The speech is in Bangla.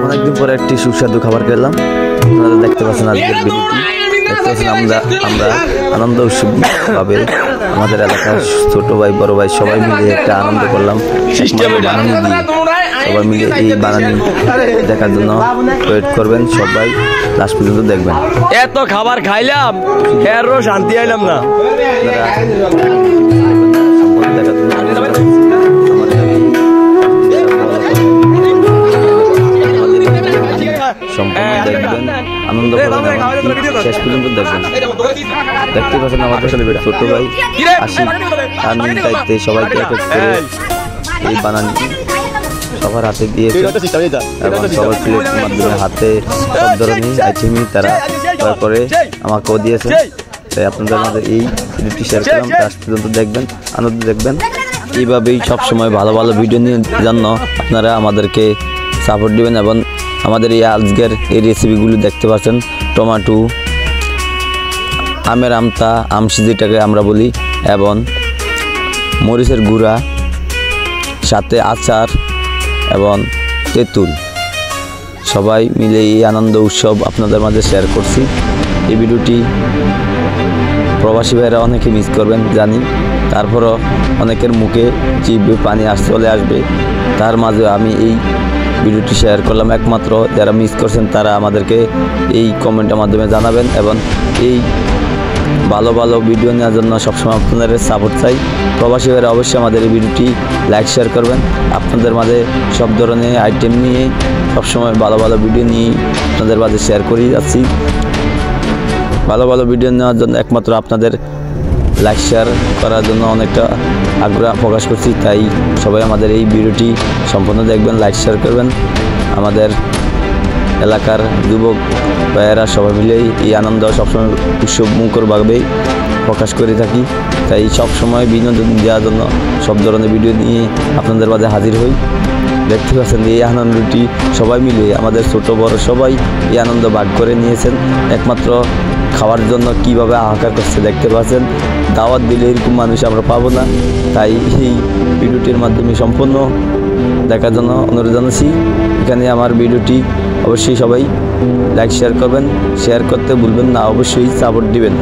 অনেকদিন পরে একটি সুস্বাদু খাবার খেলাম। আপনারা দেখতে পাচ্ছেন আজকের ভিডিওটি, দেখতে পাচ্ছেন আমরা আনন্দ উৎসবভাবে আমাদের এলাকার ছোট ভাই বড় ভাই সবাই মিলে একটা আনন্দ করলাম। সবাই মিলে এই বানানি দেখার জন্য ওয়েট করবেন, সবাই লাস্ট পর্যন্ত দেখবেন। এত খাবার খাইলাম শান্তি আইলাম না। সম্পূর্ণ দেখবেন, আনন্দ করবেন, শেষ পর্যন্ত দেখবেন। দেখতে পাচ্ছেন আমাদের ছোট ভাই আসি তার নিজ দায়িত্বে সবাইকে এক এক করে এই বানানি সবার হাতে দিয়েছে এবং সবার প্লেটের মাধ্যমে হাতে সব ধরনের আইটেমই তারা তৈরি করে আমাকেও দিয়েছে। তাই আপনাদের মাঝে এই ভিডিওটি শেয়ার করলাম, লাস্ট পর্যন্ত দেখবেন, আনন্দ দেখবেন। এইভাবেই সবসময় ভালো ভালো ভিডিও নিয়ে জন্য আপনারা আমাদেরকে সাপোর্ট দিবেন এবং আমাদের এই আজকের এই রেসিপিগুলো দেখতে পাচ্ছেন, টমেটো, আমের আমতা, আমসি যেটাকে আমরা বলি, এবং মরিচের গুঁড়া, সাথে আচার এবং তেঁতুল, সবাই মিলে এই আনন্দ উৎসব আপনাদের মাঝে শেয়ার করছি। এই ভিডিওটি প্রবাসী ভাইরা অনেকে মিস করবেন জানি, তারপরও অনেকের মুখে জিভে পানি চলে আসবে, তার মাঝে আমি এই ভিডিওটি শেয়ার করলাম। একমাত্র যারা মিস করছেন তারা আমাদেরকে এই কমেন্টের মাধ্যমে জানাবেন এবং এই ভালো ভালো ভিডিও নেওয়ার জন্য সবসময় আপনাদের সাপোর্ট চাই। প্রবাসী ভাইরা অবশ্যই আমাদের এই ভিডিওটি লাইক শেয়ার করবেন। আপনাদের মাঝে সব ধরনের আইটেম নিয়ে সবসময় ভালো ভালো ভিডিও নিয়ে আপনাদের মাঝে শেয়ার করে যাচ্ছি। ভালো ভালো ভিডিও নেওয়ার জন্য একমাত্র আপনাদের লাইক শেয়ার করার জন্য অনেকটা আগ্রহ প্রকাশ করছি। তাই সবাই আমাদের এই ভিডিওটি সম্পূর্ণ দেখবেন, লাইক শেয়ার করবেন। আমাদের এলাকার যুবক ভাইয়েরা সবাই মিলে এই আনন্দ সবসময় উৎসব মুখরভাবেই প্রকাশ করে থাকি। তাই সবসময় বিনোদন দেওয়ার জন্য সব ধরনের ভিডিও নিয়ে আপনাদের মাঝে হাজির হই। দেখতে পাচ্ছেন এই আনন্দটি সবাই মিলে আমাদের ছোট বড় সবাই এই আনন্দ ভাগ করে নিয়েছেন। একমাত্র খাওয়ার জন্য কিভাবে হাহাকার করছে দেখতে পাচ্ছেন। দাওয়াত দিলে এরকম মানুষ আমরা পাবো না। তাই এই ভিডিওটির মাধ্যমে সম্পূর্ণ দেখার জন্য অনুরোধ জানাচ্ছি। এখানে আমার ভিডিওটি অবশ্যই সবাই লাইক শেয়ার করবেন, শেয়ার করতে ভুলবেন না, অবশ্যই সাপোর্ট দিবেন।